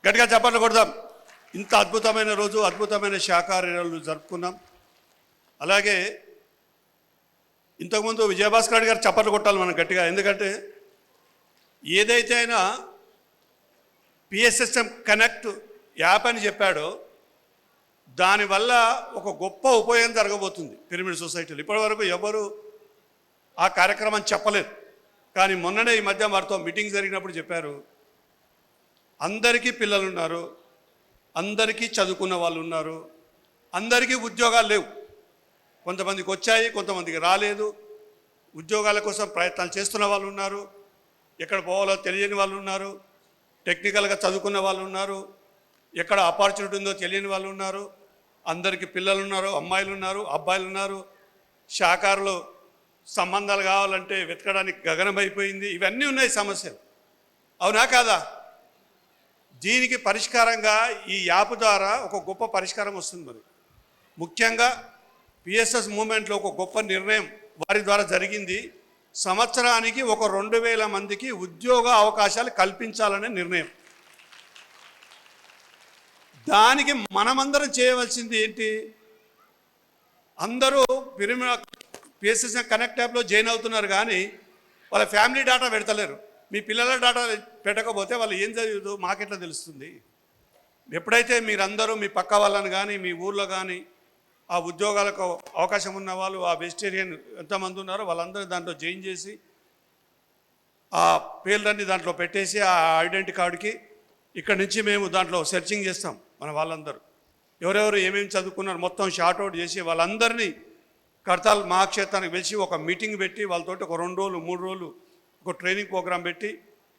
గట్టిగా చప్పట్లు కొడదాం. ఇంత అద్భుతమైన రోజు, అద్భుతమైన శాకాహార రోజు జరుపుకున్నాం. అలాగే ఇంతకుముందు విజయభాస్కర్ రెడ్డి గారు చప్పట్లు కొట్టాలి మనం గట్టిగా. ఎందుకంటే ఏదైతే అయినా పిఎస్ఎస్ఎం కనెక్ట్ యాప్ అని చెప్పాడో దానివల్ల ఒక గొప్ప ఉపయోగం జరగబోతుంది పిరమిడ్ సొసైటీలో. ఇప్పటివరకు ఎవరు ఆ కార్యక్రమం చెప్పలేదు, కానీ మొన్ననే ఈ మధ్య వారితో మీటింగ్ జరిగినప్పుడు చెప్పారు, అందరికీ పిల్లలు ఉన్నారు, అందరికీ చదువుకున్న వాళ్ళు ఉన్నారు, అందరికీ ఉద్యోగాలు లేవు. కొంతమందికి వచ్చాయి, కొంతమందికి రాలేదు. ఉద్యోగాల కోసం ప్రయత్నాలు చేస్తున్న వాళ్ళు ఉన్నారు, ఎక్కడ పోవాలో తెలియని వాళ్ళు ఉన్నారు, టెక్నికల్గా చదువుకున్న వాళ్ళు ఉన్నారు, ఎక్కడ ఆపర్చునిటీ ఉందో తెలియని వాళ్ళు ఉన్నారు. అందరికీ పిల్లలు ఉన్నారు, అమ్మాయిలు ఉన్నారు, అబ్బాయిలు ఉన్నారు. శాకారులు సంబంధాలు కావాలంటే వెతకడానికి గగనమైపోయింది. ఇవన్నీ ఉన్నాయి సమస్యలు, అవునా కాదా? దీనికి పరిష్కారంగా ఈ యాప్ ద్వారా ఒక గొప్ప పరిష్కారం వస్తుంది. మరి ముఖ్యంగా పిఎస్ఎస్ మూమెంట్లో ఒక గొప్ప నిర్ణయం వారి ద్వారా జరిగింది. సంవత్సరానికి ఒక 2000 మందికి ఉద్యోగ అవకాశాలు కల్పించాలనే నిర్ణయం. దానికి మనమందరం చేయవలసింది ఏంటి? అందరూ పిఎస్ఎస్ కనెక్ట్ యాప్లో జాయిన్ అవుతున్నారు, కానీ వాళ్ళ ఫ్యామిలీ డేటా పెడతలేరు. మీ పిల్లల డేటా పెట్టకపోతే వాళ్ళు ఏం చదువుతూ మాకెట్లా తెలుస్తుంది? ఎప్పుడైతే మీరందరూ మీ పక్క వాళ్ళని కానీ మీ ఊర్లో కానీ ఆ ఉద్యోగాలకు అవకాశం ఉన్న వాళ్ళు, ఆ వెజిటేరియన్ ఎంతమంది ఉన్నారో వాళ్ళందరూ దాంట్లో జాయిన్ చేసి ఆ పేర్లన్నీ దాంట్లో పెట్టేసి ఆ ఐడెంటిటీ కార్డుకి ఇక్కడి నుంచి మేము దాంట్లో సెర్చింగ్ చేస్తాం. మన వాళ్ళందరూ ఎవరెవరు ఏమేమి చదువుకున్నారు మొత్తం షార్ట్అవుట్ చేసి వాళ్ళందరినీ కడతాల్ మహాక్షేత్రానికి పిలిచి ఒక మీటింగ్ పెట్టి వాళ్ళతో ఒక 2 రోజులు 3 రోజులు ఒక ట్రైనింగ్ ప్రోగ్రాం పెట్టి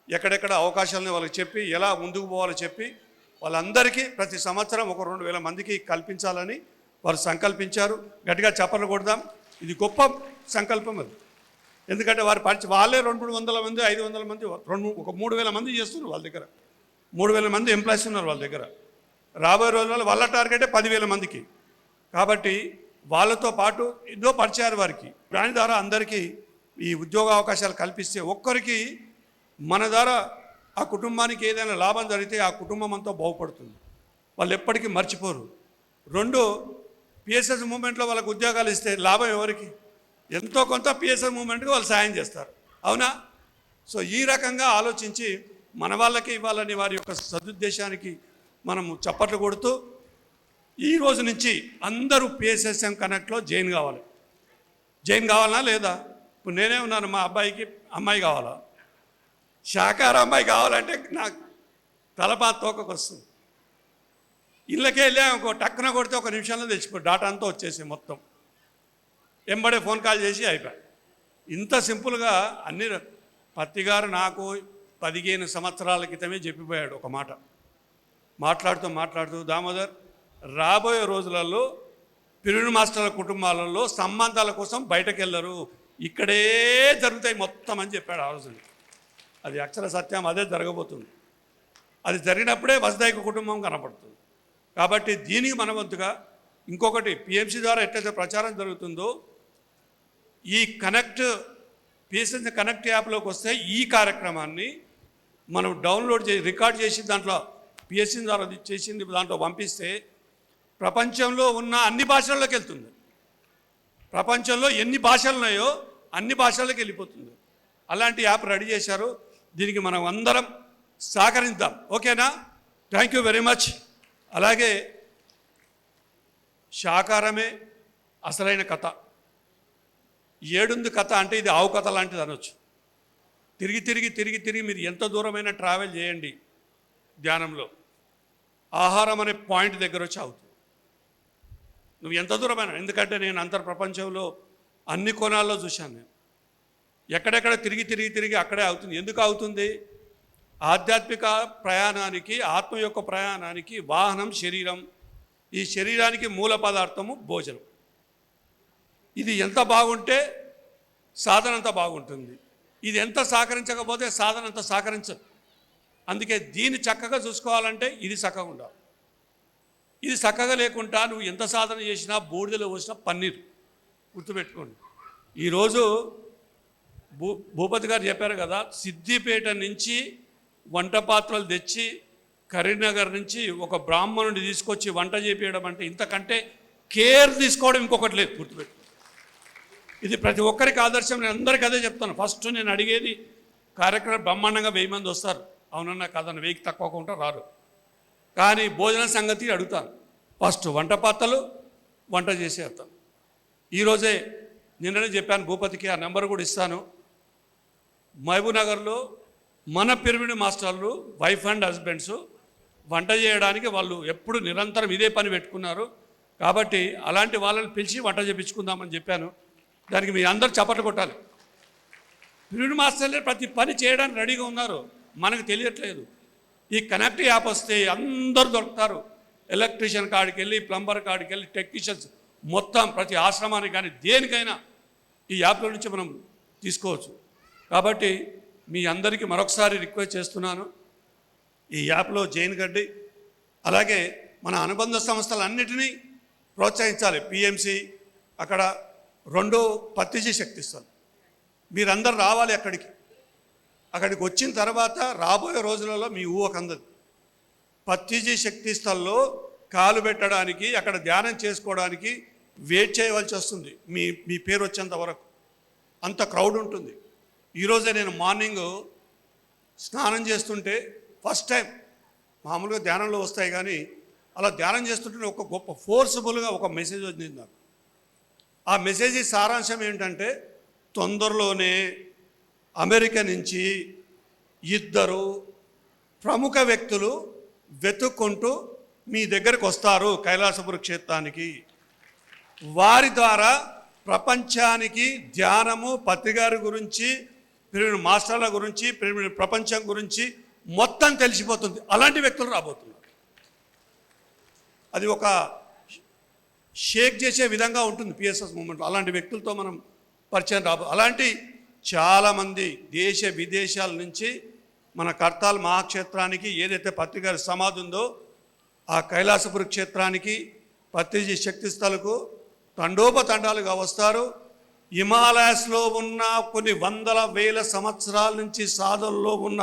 ఎక్కడెక్కడ అవకాశాలని వాళ్ళకి చెప్పి ఎలా ముందుకు పోవాలో చెప్పి వాళ్ళందరికీ ప్రతి సంవత్సరం ఒక 2000 మందికి కల్పించాలని వారు సంకల్పించారు. గట్టిగా చప్పట్లు కొడదాం. ఇది గొప్ప సంకల్పం అది. ఎందుకంటే వాళ్ళే 200-300 మంది 500 మంది ఒక 3000 మంది చేస్తున్నారు వాళ్ళ దగ్గర. 3000 మంది ఎంప్లాయీస్ ఉన్నారు వాళ్ళ దగ్గర. రాబోయే రోజుల్లో వాళ్ళ టార్గెటే 10,000 మందికి. కాబట్టి వాళ్ళతో పాటు ఎన్నో పరిచయాలు వారికి. దాని ద్వారా అందరికీ ఈ ఉద్యోగ అవకాశాలు కల్పిస్తే ఒక్కరికి మన ద్వారా ఆ కుటుంబానికి ఏదైనా లాభం జరిగితే ఆ కుటుంబం అంతా బాగుపడుతుంది. వాళ్ళు ఎప్పటికీ మర్చిపోరు. 2, పిఎస్ఎస్ మూమెంట్లో వాళ్ళకు ఉద్యోగాలు ఇస్తే లాభం ఎవరికి? ఎంతో కొంత పిఎస్ఎస్ మూమెంట్కి వాళ్ళు సాయం చేస్తారు, అవునా? సో ఈ రకంగా ఆలోచించి మన వాళ్ళకి ఇవ్వాలని వారి యొక్క సదుద్దేశానికి మనము చప్పట్లు కొడుతూ ఈ రోజు నుంచి అందరూ పిఎస్ఎస్ఎం కనెక్ట్లో జాయిన్ కావాలి. జాయిన్ కావాలనా లేదా? ఇప్పుడు నేనే ఉన్నాను, మా అబ్బాయికి అమ్మాయి కావాలా? శాకాహార అమ్మాయి కావాలంటే నాకు తలపా తోకకు వస్తుంది. ఇళ్ళకే వెళ్ళాము, టక్కున కొడితే 1 నిమిషంలో తెచ్చిపో డాటా అంతా వచ్చేసి మొత్తం ఎంబడే ఫోన్ కాల్ చేసి అయిపోయి. ఇంత సింపుల్గా అన్ని. పత్తి గారు నాకు 15 సంవత్సరాల క్రితమే చెప్పిపోయాడు ఒక మాట. మాట్లాడుతూ దామోదర్, రాబోయే రోజులలో పిరమిడ్ మాస్టర్ల కుటుంబాలలో సంబంధాల కోసం బయటకు వెళ్ళరు, ఇక్కడే జరుగుతాయి మొత్తం అని చెప్పాడు ఆ రోజు. అది అక్షర సత్యం, అదే జరగబోతుంది. అది జరిగినప్పుడే వసుదైక కుటుంబం కనపడుతుంది. కాబట్టి దీనికి మన వంతుగా ఇంకొకటి పిఎంసి ద్వారా ఎట్లయితే ప్రచారం జరుగుతుందో ఈ పిఎస్ఎస్ కనెక్ట్ యాప్లోకి వస్తే ఈ కార్యక్రమాన్ని మనం డౌన్లోడ్ చేసి రికార్డ్ చేసి దాంట్లో పిఎస్సి ద్వారా చేసింది దాంట్లో పంపిస్తే ప్రపంచంలో ఉన్న అన్ని భాషల్లోకి వెళ్తుంది. ప్రపంచంలో ఎన్ని భాషలు ఉన్నాయో అన్ని భాషల్లోకి వెళ్ళిపోతుంది. అలాంటి యాప్ రెడీ చేశారు. దీనికి మనం అందరం సహకరిద్దాం, ఓకేనా? Thank you very much. అలాగే శాకారమే అసలైన కథ. ఏడుంది కథ అంటే ఇది ఆవు కథ లాంటిది అనొచ్చు. తిరిగి మీరు ఎంత దూరమైనా ట్రావెల్ చేయండి ధ్యానంలో, ఆహారం అనే పాయింట్ దగ్గర వచ్చి అవుతుంది. నువ్వు ఎంత దూరమైనా, ఎందుకంటే నేను అంతర్ప్రపంచంలో అన్ని కోణాల్లో చూశాను. నేను ఎక్కడెక్కడ తిరిగి అక్కడే అవుతుంది. ఎందుకు అవుతుంది? ఆధ్యాత్మిక ప్రయాణానికి, ఆత్మ యొక్క ప్రయాణానికి వాహనం శరీరం. ఈ శరీరానికి మూల పదార్థము భోజనం. ఇది ఎంత బాగుంటే సాధన అంత బాగుంటుంది. ఇది ఎంత సహకరించకపోతే సాధన అంత సహకరించదు. అందుకే దీన్ని చక్కగా చూసుకోవాలంటే ఇది చక్కగా ఉండాలి. ఇది చక్కగా లేకుండా నువ్వు ఎంత సాధన చేసినా బూడిదలో పోసినా పన్నీరు. గుర్తుపెట్టుకోండి. ఈరోజు భూపతి గారు చెప్పారు కదా, సిద్దిపేట నుంచి వంట పాత్రలు తెచ్చి కరీంనగర్ నుంచి ఒక బ్రాహ్మణుడిని తీసుకొచ్చి వంట చేపించడం అంటే ఇంతకంటే కేర్ తీసుకోవడం ఇంకొకటి లేదు, గుర్తుపెట్టు. ఇది ప్రతి ఒక్కరికి ఆదర్శం. నేను అందరికీ అదే చెప్తాను. ఫస్ట్ నేను అడిగేది, కార్యక్రమం బ్రహ్మాండంగా 1000 మంది వస్తారు, అవునన్నా కాదన్న, 1000కి తక్కువగా ఉంటారు, రారు. కానీ భోజన సంగతి అడుగుతాను. ఫస్ట్ వంట పాత్రలు, వంట చేసేస్తాను. ఈరోజే నిన్ననే చెప్పాను భూపతికి, ఆ నెంబర్ కూడా ఇస్తాను. మహబూబ్నగర్లో మన పిరమిడ్ మాస్టర్లు వైఫ్ అండ్ హస్బెండ్స్ వంట చేయడానికి వాళ్ళు ఎప్పుడు నిరంతరం ఇదే పని పెట్టుకున్నారు. కాబట్టి అలాంటి వాళ్ళని పిలిచి వంట చేయించుకుందామని చెప్పాను. దానికి మీ అందరూ చప్పట్లు కొట్టాలి. పిరమిడ్ మాస్టర్లే ప్రతి పని చేయడానికి రెడీగా ఉన్నారు, మనకు తెలియట్లేదు. ఈ కనెక్ట్ యాప్ వస్తే అందరూ దొరుకుతారు. ఎలక్ట్రీషియన్ కాడికి వెళ్ళి, ప్లంబర్ కాడికి వెళ్ళి, టెక్నీషియన్స్ మొత్తం ప్రతి ఆశ్రమానికి కానీ దేనికైనా ఈ యాప్ల నుంచి మనం తీసుకోవచ్చు. కాబట్టి మీ అందరికీ మరొకసారి రిక్వెస్ట్ చేస్తున్నాను, ఈ యాప్లో జైన్ గడ్డి అలాగే మన అనుబంధ సంస్థలన్నిటినీ ప్రోత్సహించాలి. పిఎంసి అక్కడ 2 పత్తిజీ శక్తిస్థల్, మీరందరూ రావాలి అక్కడికి వచ్చిన తర్వాత రాబోయే రోజులలో మీ ఊహకందది. పత్తిజీ శక్తిస్థల్లో కాలు పెట్టడానికి, అక్కడ ధ్యానం చేసుకోవడానికి వెయిట్ చేయవలసి వస్తుంది మీ పేరు వచ్చేంత వరకు. అంత క్రౌడ్ ఉంటుంది. ఈరోజే నేను మార్నింగ్ స్నానం చేస్తుంటే ఫస్ట్ టైం, మామూలుగా ధ్యానంలో వస్తాయి కానీ అలా ధ్యానం చేస్తుంటే ఒక గొప్ప ఫోర్స్ఫుల్గా ఒక మెసేజ్ వచ్చింది నాకు. ఆ మెసేజ్ సారాంశం ఏంటంటే, తొందరలోనే అమెరికా నుంచి 2 ప్రముఖ వ్యక్తులు వెతుక్కుంటూ మీ దగ్గరకు వస్తారు కైలాసపురి క్షేత్రానికి. వారి ద్వారా ప్రపంచానికి ధ్యానము, పత్రిగారి గురించి, పిరమిడ్ మాస్టర్ల గురించి, పిరమిడ్ ప్రపంచం గురించి మొత్తం తెలిసిపోతుంది. అలాంటి వ్యక్తులు రాబోతున్నారు. అది ఒక షేక్ చేసే విధంగా ఉంటుంది పిఎస్ఎస్ మూమెంట్లో. అలాంటి వ్యక్తులతో మనం పరిచయం అలాంటి చాలామంది దేశ విదేశాల నుంచి మన కర్తాల్ మహాక్షేత్రానికి, ఏదైతే పత్రిగారి సమాధి ఉందో ఆ కైలాసపురి క్షేత్రానికి, పత్రిజీ శక్తిస్థలకు తండోపతండాలుగా వస్తారు. హిమాలయాస్లో ఉన్న కొన్ని వందల వేల సంవత్సరాల నుంచి సాధనలో ఉన్న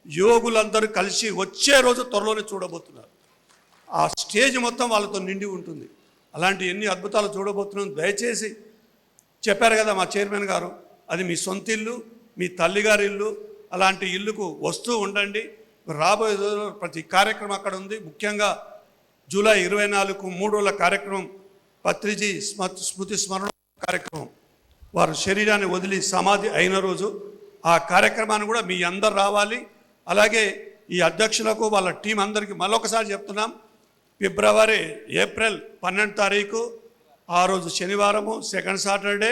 యోగులందరూ కలిసి వచ్చే రోజు త్వరలోనే చూడబోతున్నారు. ఆ స్టేజ్ మొత్తం వాళ్ళతో నిండి ఉంటుంది. అలాంటి ఎన్ని అద్భుతాలు చూడబోతున్నాం. దయచేసి చెప్పారు కదా మా చైర్మన్ గారు, అది మీ సొంత ఇల్లు, మీ తల్లిగారి ఇల్లు, అలాంటి ఇల్లుకు వస్తూ ఉండండి. రాబోయే రోజుల్లో ప్రతి కార్యక్రమం అక్కడ ఉంది. ముఖ్యంగా జూలై 24 3 రోజుల కార్యక్రమం పత్రిజీ స్మృతి స్మరణ కార్యక్రమం, వారు శరీరాన్ని వదిలి సమాధి అయిన రోజు. ఆ కార్యక్రమాన్ని కూడా మీ అందరు రావాలి. అలాగే ఈ అధ్యక్షులకు, వాళ్ళ టీం అందరికీ మరొకసారి చెప్తున్నాం, ఏప్రిల్ 12 తారీఖు ఆ రోజు శనివారము, సెకండ్ సాటర్డే,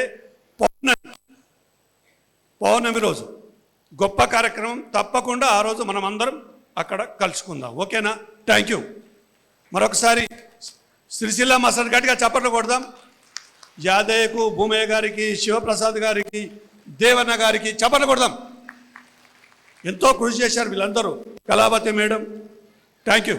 పౌర్ణమి రోజు గొప్ప కార్యక్రమం. తప్పకుండా ఆ రోజు మనం అందరం అక్కడ కలుసుకుందాం. ఓకేనా? Thank you. మరొకసారి సిరిసిల్ల మసన్ గట్టిగా చప్పట్లు కొడదాం. యాదయ్యకు, భూమయ్య గారికి, శివప్రసాద్ గారికి, దేవన్న గారికి చప్పట్లు కొడదాం. ఎంతో కృషి చేశారు వీళ్ళందరూ. Kalavathi madam, thank you.